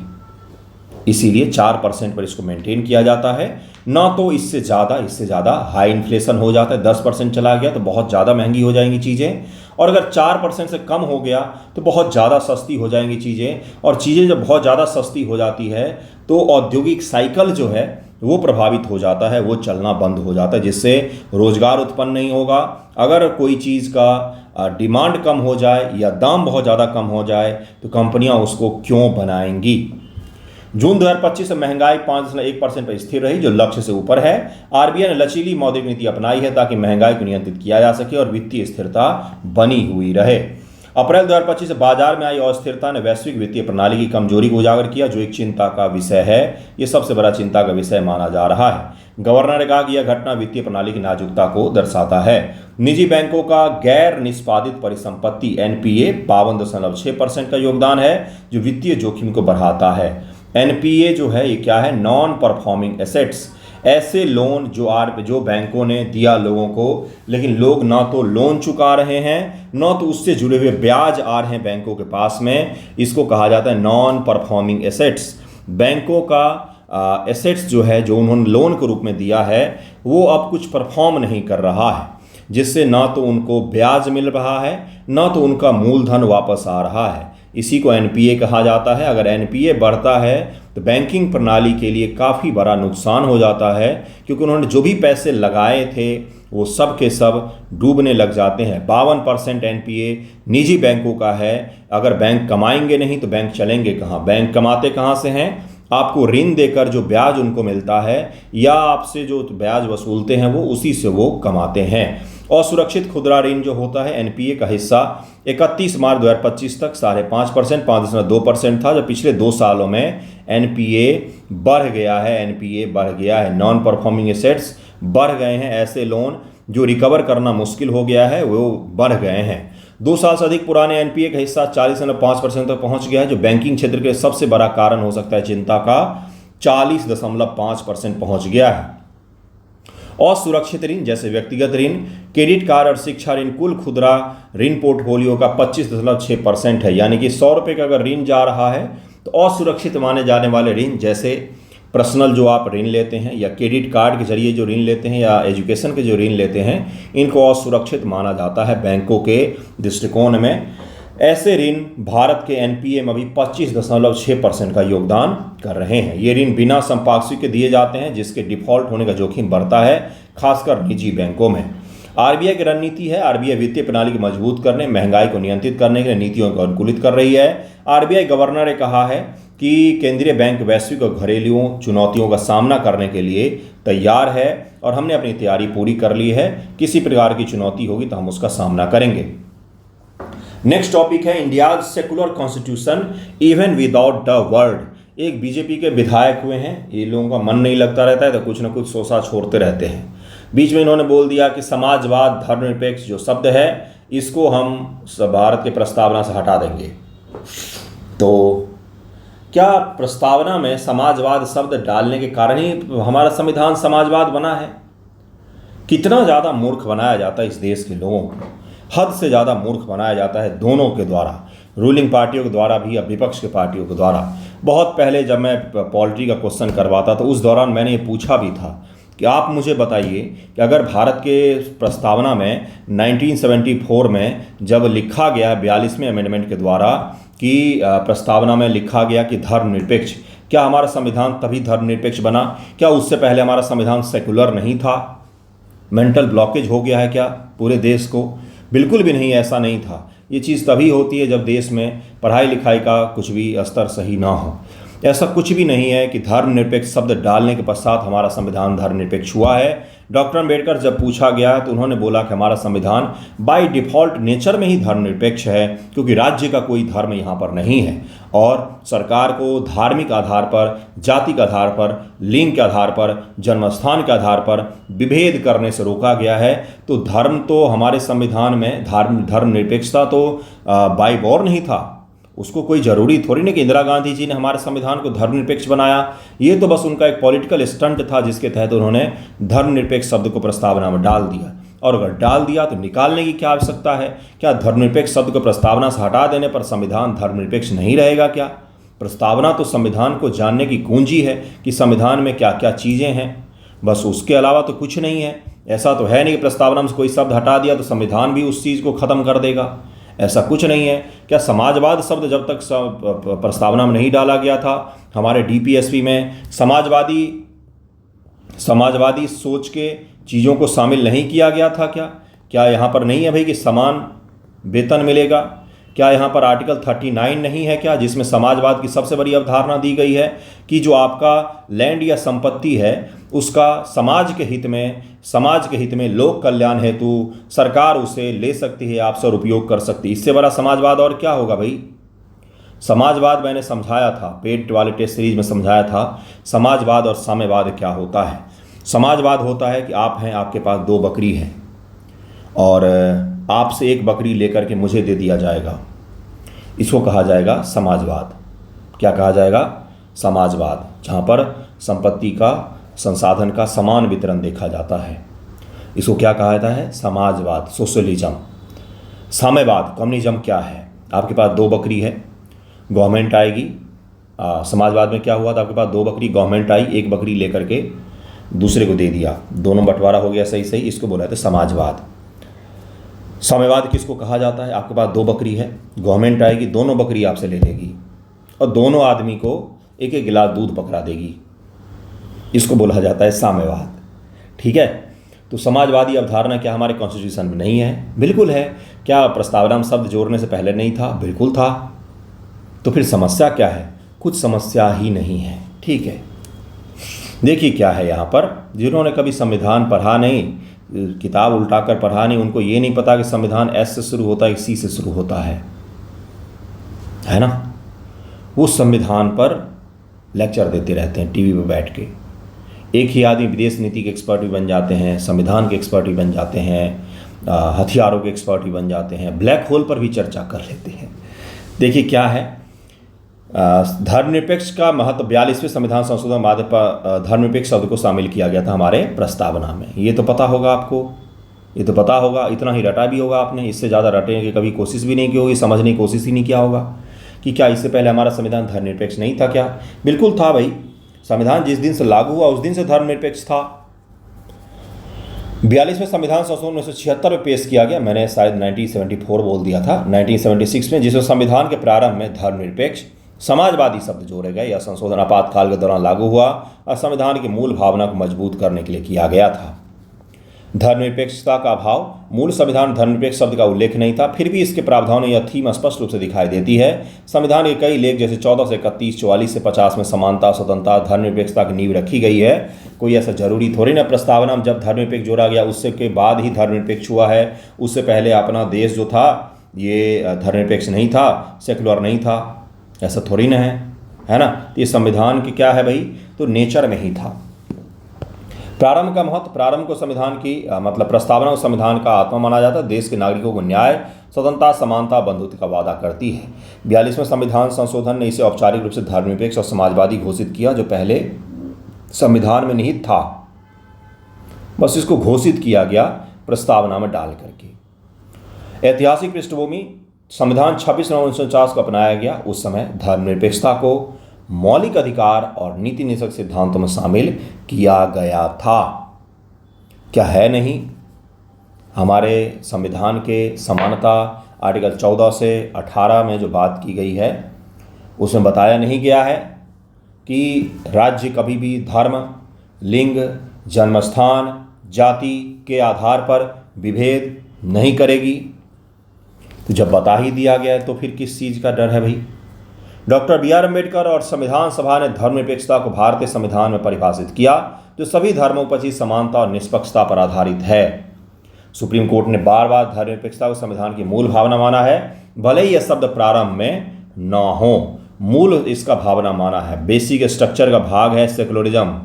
इसीलिए 4% पर इसको मेंटेन किया जाता है। ना तो इससे ज़्यादा हाई इन्फ्लेशन हो जाता है, 10% चला गया तो बहुत ज़्यादा महंगी हो जाएंगी चीज़ें, और अगर 4% से कम हो गया तो बहुत ज़्यादा सस्ती हो जाएंगी चीज़ें, और चीज़ें जब बहुत ज़्यादा सस्ती हो जाती है तो औद्योगिक साइकिल जो है वो प्रभावित हो जाता है, वो चलना बंद हो जाता है, जिससे रोजगार उत्पन्न नहीं होगा। अगर कोई चीज़ का डिमांड कम हो जाए या दाम बहुत ज़्यादा कम हो जाए तो कंपनियां उसको क्यों बनाएंगी। जून 2025 से महंगाई 5.1% पर स्थिर रही, जो लक्ष्य से ऊपर है। आरबीआई ने लचीली मौद्रिक नीति अपनाई है ताकि महंगाई को नियंत्रित किया जा सके और वित्तीय स्थिरता बनी हुई रहे। अप्रैल 2025 से बाजार में आई अस्थिरता ने वैश्विक वित्तीय प्रणाली की कमजोरी को उजागर किया, जो एक चिंता का विषय है। ये सबसे बड़ा चिंता का विषय माना जा रहा है। गवर्नर ने कहा कि यह घटना वित्तीय प्रणाली की नाजुकता को दर्शाता है। निजी बैंकों का गैर निष्पादित परिसंपत्ति एनपीए 52.6% का योगदान है, जो वित्तीय जोखिम को बढ़ाता है। एनपीए जो है ये क्या है? नॉन परफॉर्मिंग एसेट्स, ऐसे लोन जो बैंकों ने दिया लोगों को, लेकिन लोग ना तो लोन चुका रहे हैं, ना तो उससे जुड़े हुए ब्याज आ रहे हैं बैंकों के पास में। इसको कहा जाता है नॉन परफॉर्मिंग एसेट्स। बैंकों का एसेट्स जो है, जो उन्होंने लोन के रूप में दिया है, वो अब कुछ परफॉर्म नहीं कर रहा है, जिससे ना तो उनको ब्याज मिल रहा है, ना तो उनका मूलधन वापस आ रहा है। इसी को एनपीए कहा जाता है। अगर एनपीए बढ़ता है तो बैंकिंग प्रणाली के लिए काफ़ी बड़ा नुकसान हो जाता है, क्योंकि उन्होंने जो भी पैसे लगाए थे वो सब के सब डूबने लग जाते हैं। 52% एनपीए निजी बैंकों का है। अगर बैंक कमाएंगे नहीं तो बैंक चलेंगे कहाँ? बैंक कमाते कहाँ से हैं? आपको ऋण देकर जो ब्याज उनको मिलता है या आपसे जो ब्याज वसूलते हैं वो उसी से वो कमाते हैं। असुरक्षित खुदरा ऋण जो होता है एनपीए का हिस्सा 31 मार्च 2025 तक 5.5%, 5.2% था, जो पिछले 2 सालों में एनपीए बढ़ गया है। नॉन परफॉर्मिंग एसेट्स बढ़ गए हैं। ऐसे लोन जो रिकवर करना मुश्किल हो गया है वो बढ़ गए हैं। 2 साल से अधिक पुराने एनपीए का हिस्सा 40.5% तक पहुंच गया है, जो बैंकिंग क्षेत्र के सबसे बड़ा कारण हो सकता है चिंता का। 40.5% पहुंच गया है। असुरक्षित ऋण जैसे व्यक्तिगत ऋण, क्रेडिट कार्ड और शिक्षा ऋण कुल खुदरा ऋण पोर्टफोलियो का 25.6% है। यानी कि 100 रुपये का अगर ऋण जा रहा है तो असुरक्षित माने जाने वाले ऋण जैसे पर्सनल जो आप ऋण लेते हैं या क्रेडिट कार्ड के जरिए जो ऋण लेते हैं या एजुकेशन के जो ऋण लेते हैं, इनको असुरक्षित माना जाता है बैंकों के दृष्टिकोण में। ऐसे ऋण भारत के एनपीए में अभी 25.6% का योगदान कर रहे हैं। ये ऋण बिना संपार्श्विक के दिए जाते हैं, जिसके डिफॉल्ट होने का जोखिम बढ़ता है, खासकर निजी बैंकों में। आरबीआई की रणनीति है, आरबीआई वित्तीय प्रणाली को मजबूत करने, महंगाई को नियंत्रित करने के लिए नीतियों को अनुकूलित कर रही है। आरबीआई गवर्नर ने कहा है कि केंद्रीय बैंक वैश्विक और घरेलू चुनौतियों का सामना करने के लिए तैयार है और हमने अपनी तैयारी पूरी कर ली है। किसी प्रकार की चुनौती होगी तो हम उसका सामना करेंगे। नेक्स्ट टॉपिक है India secular constitution even without the word. एक बीजेपी के विधायक हुए हैं, ये लोगों का मन नहीं लगता रहता है तो कुछ ना कुछ सोचा छोड़ते रहते हैं। बीच में इन्होंने बोल दिया कि समाजवाद धर्मनिरपेक्ष जो शब्द है इसको हम भारत के प्रस्तावना से हटा देंगे। तो क्या प्रस्तावना में समाजवाद शब्द डालने के कारण ही हमारा संविधान समाजवाद बना है? कितना ज़्यादा मूर्ख बनाया जाता है इस देश के लोगों को, हद से ज़्यादा मूर्ख बनाया जाता है दोनों के द्वारा, रूलिंग पार्टियों के द्वारा भी, विपक्ष के पार्टियों के द्वारा। बहुत पहले जब मैं पॉलिटी का क्वेश्चन करवाता तो उस दौरान मैंने ये पूछा भी था कि आप मुझे बताइए कि अगर भारत के प्रस्तावना में 1974 में जब लिखा गया 42वें अमेंडमेंट के द्वारा कि प्रस्तावना में लिखा गया कि धर्मनिरपेक्ष, क्या हमारा संविधान तभी धर्मनिरपेक्ष बना? क्या उससे पहले हमारा संविधान सेकुलर नहीं था? मेंटल ब्लॉकेज हो गया है क्या पूरे देश को? बिल्कुल भी नहीं, ऐसा नहीं था। ये चीज़ तभी होती है जब देश में पढ़ाई लिखाई का कुछ भी स्तर सही ना हो। ऐसा कुछ भी नहीं है कि धर्मनिरपेक्ष शब्द डालने के पश्चात हमारा संविधान धर्मनिरपेक्ष हुआ है। डॉक्टर अम्बेडकर जब पूछा गया तो उन्होंने बोला कि हमारा संविधान बाय डिफ़ॉल्ट नेचर में ही धर्मनिरपेक्ष है, क्योंकि राज्य का कोई धर्म यहाँ पर नहीं है और सरकार को धार्मिक आधार पर, जाति के आधार पर, लिंग के आधार पर, जन्मस्थान के आधार पर विभेद करने से रोका गया है। तो धर्म तो हमारे संविधान में धर्मनिरपेक्षता तो बाय बॉर्न नहीं था, उसको कोई ज़रूरी थोड़ी नहीं कि इंदिरा गांधी जी ने हमारे संविधान को धर्मनिरपेक्ष बनाया। ये तो बस उनका एक पॉलिटिकल स्टंट था जिसके तहत उन्होंने धर्मनिरपेक्ष शब्द को प्रस्तावना में डाल दिया। और अगर डाल दिया तो निकालने की क्या आवश्यकता है? क्या धर्मनिरपेक्ष शब्द को प्रस्तावना से हटा देने पर संविधान धर्मनिरपेक्ष नहीं रहेगा क्या? प्रस्तावना तो संविधान को जानने की कुंजी है कि संविधान में क्या क्या चीज़ें हैं, बस उसके अलावा तो कुछ नहीं है। ऐसा तो है नहीं कि प्रस्तावना में कोई शब्द हटा दिया तो संविधान भी उस चीज़ को ख़त्म कर देगा, ऐसा कुछ नहीं है। क्या समाजवाद शब्द जब तक प्रस्तावना में नहीं डाला गया था, हमारे डीपीएसपी में समाजवादी सोच के चीज़ों को शामिल नहीं किया गया था क्या यहाँ पर नहीं है भाई कि समान वेतन मिलेगा? क्या यहाँ पर आर्टिकल 39 नहीं है क्या, जिसमें समाजवाद की सबसे बड़ी अवधारणा दी गई है कि जो आपका लैंड या संपत्ति है उसका समाज के हित में लोक कल्याण हेतु सरकार उसे ले सकती है, आपसे उपयोग कर सकती है। इससे बड़ा समाजवाद और क्या होगा भाई? समाजवाद मैंने समझाया था, पेड वाले टेस्ट सीरीज में समझाया था समाजवाद और साम्यवाद क्या होता है। समाजवाद होता है कि आप हैं, आपके पास 2 बकरी हैं और आपसे 1 बकरी लेकर के मुझे दे दिया जाएगा, इसको कहा जाएगा समाजवाद। क्या कहा जाएगा? समाजवाद, जहाँ पर संपत्ति का, संसाधन का समान वितरण देखा जाता है, इसको क्या कहा जाता है? समाजवाद, सोशलिज्म। साम्यवाद, कम्युनिज्म क्या है? आपके पास 2 बकरी है, गवर्नमेंट आएगी। समाजवाद में क्या हुआ था? आपके पास 2 बकरी, गवर्नमेंट आई, 1 बकरी लेकर के दूसरे को दे दिया, दोनों बंटवारा हो गया सही, इसको बोला जाता है समाजवाद। साम्यवाद किसको कहा जाता है? आपके पास 2 बकरी है, गवर्नमेंट आएगी, दोनों बकरी आपसे ले लेगी और दोनों आदमी को 1-1 गिलास दूध पकड़ा देगी, इसको बोला जाता है साम्यवाद। ठीक है, तो समाजवादी अवधारणा क्या हमारे कॉन्स्टिट्यूशन में नहीं है? बिल्कुल है। क्या प्रस्तावना में शब्द जोड़ने से पहले नहीं था? बिल्कुल था। तो फिर समस्या क्या है? कुछ समस्या ही नहीं है। ठीक है, देखिए क्या है यहाँ पर, जिन्होंने कभी संविधान पढ़ा नहीं, किताब उल्टाकर पढ़ा नहीं, उनको ये नहीं पता कि संविधान एस से शुरू होता है, सी से शुरू होता है ना? वो संविधान पर लेक्चर देते रहते हैं टीवी पर बैठ के। एक ही आदमी विदेश नीति के एक्सपर्ट भी बन जाते हैं, संविधान के एक्सपर्ट भी बन जाते हैं, हथियारों के एक्सपर्ट भी बन जाते हैं, ब्लैक होल पर भी चर्चा कर लेते हैं। देखिए क्या है, धर्मनिरपेक्ष का महत्व 42वें संविधान संशोधन बाद पर धर्मनिरपेक्ष शब्द को शामिल किया गया था हमारे प्रस्तावना में। ये तो पता होगा आपको, ये तो पता होगा, इतना ही रटा भी होगा आपने, इससे ज़्यादा रटने की कभी कोशिश भी नहीं की होगी, समझने की कोशिश ही नहीं किया होगा कि क्या इससे पहले हमारा संविधान धर्मनिरपेक्ष नहीं था क्या? बिल्कुल था भाई। संविधान जिस दिन से लागू हुआ उस दिन से धर्मनिरपेक्ष था। 42वें संविधान संशोधन 1976 में पेश किया गया, मैंने शायद 1974 बोल दिया था, 1976 में, जिसमें संविधान के प्रारंभ में धर्मनिरपेक्ष समाजवादी शब्द जोड़े गए। यह संशोधन आपातकाल के दौरान लागू हुआ और संविधान की मूल भावना को मजबूत करने के लिए किया गया था। धर्मनिरपेक्षता का अभाव, मूल संविधान धर्मनिरपेक्ष शब्द का उल्लेख नहीं था, फिर भी इसके प्रावधानों यह थीम स्पष्ट रूप से दिखाई देती है। संविधान के कई लेख जैसे 14 से 31, 44 से 50 में समानता, स्वतंत्रता, धर्मनिरपेक्षता की नींव रखी गई है। कोई ऐसा जरूरी थोड़ी ना प्रस्तावना में जब धर्मनिरपेक्ष जोड़ा गया उससे के बाद ही धर्मनिरपेक्ष हुआ है। उससे पहले अपना देश जो था ये धर्मनिरपेक्ष नहीं था, सेकुलर नहीं था, ऐसा थोड़ी ना है ना? तो ये संविधान की क्या है भाई, तो नेचर में ही था। प्रारंभ का महत्व, प्रारंभ को संविधान की मतलब प्रस्तावना को संविधान का आत्मा माना जाता है। देश के नागरिकों को न्याय, स्वतंत्रता, समानता, बंधुत्व का वादा करती है। 42वें संविधान संशोधन ने इसे औपचारिक रूप से धर्मनिरपेक्ष और समाजवादी घोषित किया, जो पहले संविधान में निहित था। बस इसको घोषित किया गया प्रस्तावना में डाल करके। ऐतिहासिक पृष्ठभूमि, संविधान 26 नवंबर 1949 को अपनाया गया। उस समय धर्मनिरपेक्षता को मौलिक अधिकार और नीति निषेध सिद्धांतों में शामिल किया गया था। क्या है नहीं, हमारे संविधान के समानता आर्टिकल 14 से 18 में जो बात की गई है उसमें बताया नहीं गया है कि राज्य कभी भी धर्म, लिंग, जन्मस्थान, जाति के आधार पर विभेद नहीं करेगी। तो जब बता ही दिया गया है तो फिर किस चीज़ का डर है भाई। Doctor B R. अम्बेडकर और संविधान सभा ने धर्मनिरपेक्षता को भारतीय संविधान में परिभाषित किया, जो सभी धर्मों पर समानता और निष्पक्षता पर आधारित है। सुप्रीम कोर्ट ने बार बार धर्मनिरपेक्षता को संविधान की मूल भावना माना है, भले ही यह शब्द प्रारंभ में न हो। मूल इसका भावना माना है, बेसिक स्ट्रक्चर का भाग है सेकुलरिज्म।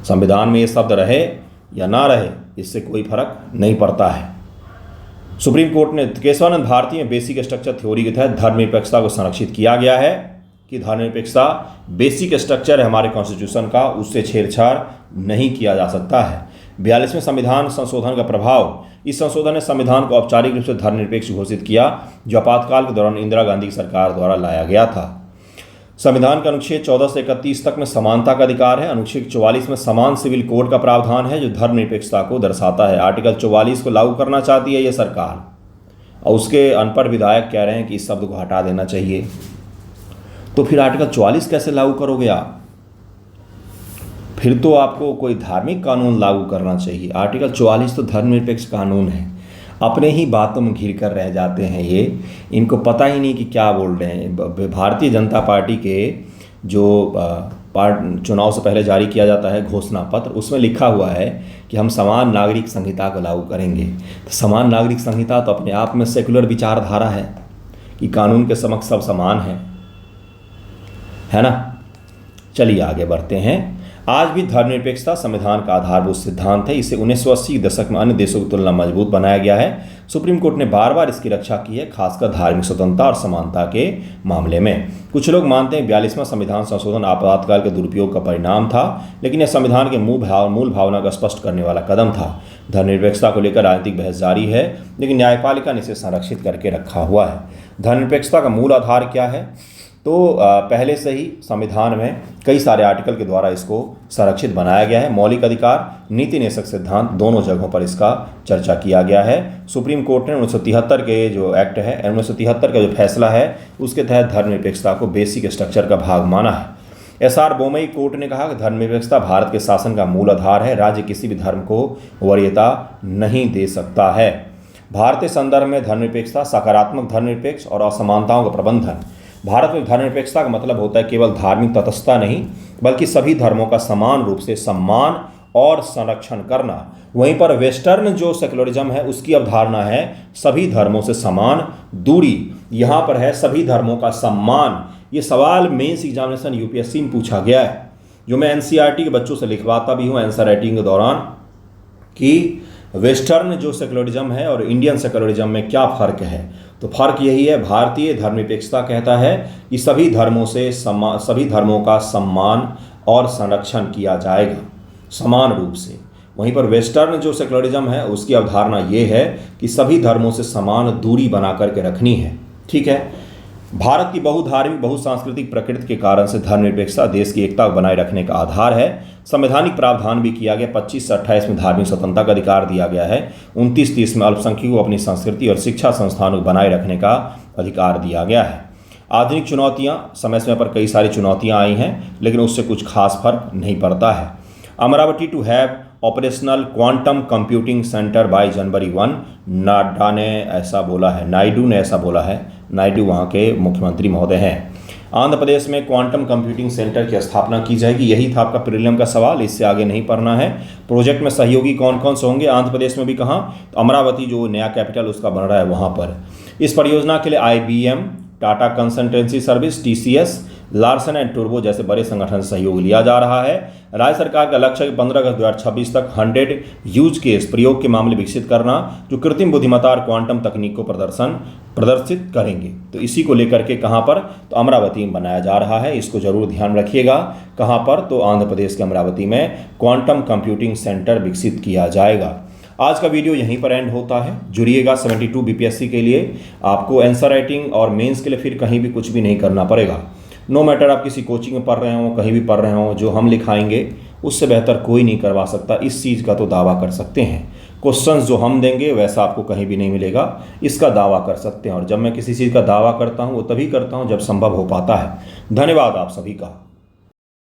संविधान में यह शब्द रहे या ना रहे, इससे कोई फर्क नहीं पड़ता है। सुप्रीम कोर्ट ने केशवानंद भारती में बेसिक स्ट्रक्चर थ्योरी के तहत धर्मनिरपेक्षता को संरक्षित किया गया है कि धर्मनिरपेक्षता बेसिक स्ट्रक्चर है हमारे कॉन्स्टिट्यूशन का, उससे छेड़छाड़ नहीं किया जा सकता है। 42वें संविधान संशोधन का प्रभाव, इस संशोधन ने संविधान को औपचारिक रूप से धर्मनिरपेक्ष घोषित किया, जो आपातकाल के दौरान इंदिरा गांधी की सरकार द्वारा लाया गया था। संविधान के अनुच्छेद 14 से 31 तक में समानता का अधिकार है। अनुच्छेद 44 में समान सिविल कोड का प्रावधान है, जो धर्मनिरपेक्षता को दर्शाता है। आर्टिकल 44 को लागू करना चाहती है ये सरकार, और उसके अनपढ़ विधायक कह रहे हैं कि इस शब्द को हटा देना चाहिए। तो फिर आर्टिकल 44 कैसे लागू करोगे आप? फिर तो आपको कोई धार्मिक कानून लागू करना चाहिए। आर्टिकल 44 तो धर्मनिरपेक्ष कानून है। अपने ही बातों में घिर कर रह जाते हैं ये, इनको पता ही नहीं कि क्या बोल रहे हैं। भारतीय जनता पार्टी के जो चुनाव से पहले जारी किया जाता है घोषणा पत्र, उसमें लिखा हुआ है कि हम समान नागरिक संहिता को लागू करेंगे। तो समान नागरिक संहिता तो अपने आप में सेकुलर विचारधारा है कि कानून के समक्ष सब समान है ना। चलिए आगे बढ़ते हैं। आज भी धर्मनिरपेक्षता संविधान का आधारभूत सिद्धांत है। इसे 1980 के दशक में अन्य देशों की तुलना मजबूत बनाया गया है। सुप्रीम कोर्ट ने बार बार इसकी रक्षा की है, खासकर धार्मिक स्वतंत्रता और समानता के मामले में। कुछ लोग मानते हैं 42वां संविधान संशोधन आपातकाल के दुरुपयोग का परिणाम था, लेकिन यह संविधान के मूल भावना को स्पष्ट करने वाला कदम था। धर्मनिरपेक्षता को लेकर राजनीतिक बहस जारी है, लेकिन न्यायपालिका ने इसे संरक्षित करके रखा हुआ है। धर्मनिरपेक्षता का मूल आधार क्या है? तो पहले से ही संविधान में कई सारे आर्टिकल के द्वारा इसको संरक्षित बनाया गया है। मौलिक अधिकार, नीति निषेध सिद्धांत, दोनों जगहों पर इसका चर्चा किया गया है। सुप्रीम कोर्ट ने 1973 के जो एक्ट है, 1973 का जो फैसला है, उसके तहत धर्मनिरपेक्षता को बेसिक स्ट्रक्चर का भाग माना है। एस.आर. बोमई कोर्ट ने कहा कि धर्मनिरपेक्षता भारत के शासन का मूल आधार है। राज्य किसी भी धर्म को वरीयता नहीं दे सकता है। भारतीय संदर्भ में धर्मनिरपेक्षता सकारात्मक धर्मनिरपेक्ष और असमानताओं का प्रबंधन। भारत में धर्मनिरपेक्षता का मतलब होता है केवल धार्मिक तटस्थता नहीं, बल्कि सभी धर्मों का समान रूप से सम्मान और संरक्षण करना। वहीं पर वेस्टर्न जो सेकुलरिज्म है, उसकी अवधारणा है सभी धर्मों से समान दूरी। यहाँ पर है सभी धर्मों का सम्मान। ये सवाल मेंस एग्जामिनेशन यूपीएससी में पूछा गया है, जो मैं एनसीईआरटी के बच्चों से लिखवाता भी हूँ आंसर राइटिंग के दौरान, कि वेस्टर्न जो सेकुलरिज्म है और इंडियन सेकुलरिज्म में क्या फ़र्क है। तो फ़र्क यही है, भारतीय धर्मनिरपेक्षता कहता है कि सभी धर्मों का सम्मान और संरक्षण किया जाएगा समान रूप से। वहीं पर वेस्टर्न जो सेकुलरिज्म है, उसकी अवधारणा ये है कि सभी धर्मों से समान दूरी बना करके रखनी है। ठीक है। भारत की बहुधार्मिक बहुसांस्कृतिक प्रकृति के कारण से धर्मनिरपेक्षता देश की एकता को बनाए रखने का आधार है। संवैधानिक प्रावधान भी किया गया। 25 से 28 में धार्मिक स्वतंत्रता का अधिकार दिया गया है। 29-30 में अल्पसंख्यकों को अपनी संस्कृति और शिक्षा संस्थानों को बनाए रखने का अधिकार दिया गया है। आधुनिक चुनौतियां, समय समय पर कई सारी चुनौतियां आई हैं, लेकिन उससे कुछ खास फर्क नहीं पड़ता है। Amaravati to have operational quantum computing centre by January 1, Naidu ने ऐसा बोला है। नायडू वहाँ के मुख्यमंत्री महोदय हैं। आंध्र प्रदेश में क्वांटम कंप्यूटिंग सेंटर की स्थापना की जाएगी। यही था आपका प्रीलिम का सवाल, इससे आगे नहीं पढ़ना है। प्रोजेक्ट में सहयोगी कौन कौन से होंगे? आंध्र प्रदेश में भी कहाँ? तो अमरावती जो नया कैपिटल उसका बन रहा है वहाँ पर। इस परियोजना के लिए IBM, Tata consultancy service, TCS, Larsen and Toubro जैसे बड़े संगठन से सहयोग लिया जा रहा है। राज्य सरकार का लक्ष्य है कि 15 अगस्त 2026 तक 100 यूज केस प्रयोग के मामले विकसित करना, जो कृत्रिम बुद्धिमत्ता और क्वांटम तकनीक को प्रदर्शित करेंगे। तो इसी को लेकर के कहाँ पर, तो अमरावती में बनाया जा रहा है। इसको जरूर ध्यान रखिएगा। कहाँ पर, तो आंध्र प्रदेश के अमरावती में क्वांटम कंप्यूटिंग सेंटर विकसित किया जाएगा। आज का वीडियो यहीं पर एंड होता है। जुड़िएगा 72 बीपीएससी के लिए। आपको आंसर राइटिंग और मेंस के लिए फिर कहीं भी कुछ भी नहीं करना पड़ेगा। नो मैटर आप किसी कोचिंग में पढ़ रहे हो, कहीं भी पढ़ रहे हो, जो हम लिखाएंगे उससे बेहतर कोई नहीं करवा सकता। इस चीज़ का तो दावा कर सकते हैं। क्वेश्चंस जो हम देंगे वैसा आपको कहीं भी नहीं मिलेगा, इसका दावा कर सकते हैं। और जब मैं किसी चीज़ का दावा करता हूँ वो तभी करता हूँ जब संभव हो पाता है। धन्यवाद आप सभी का।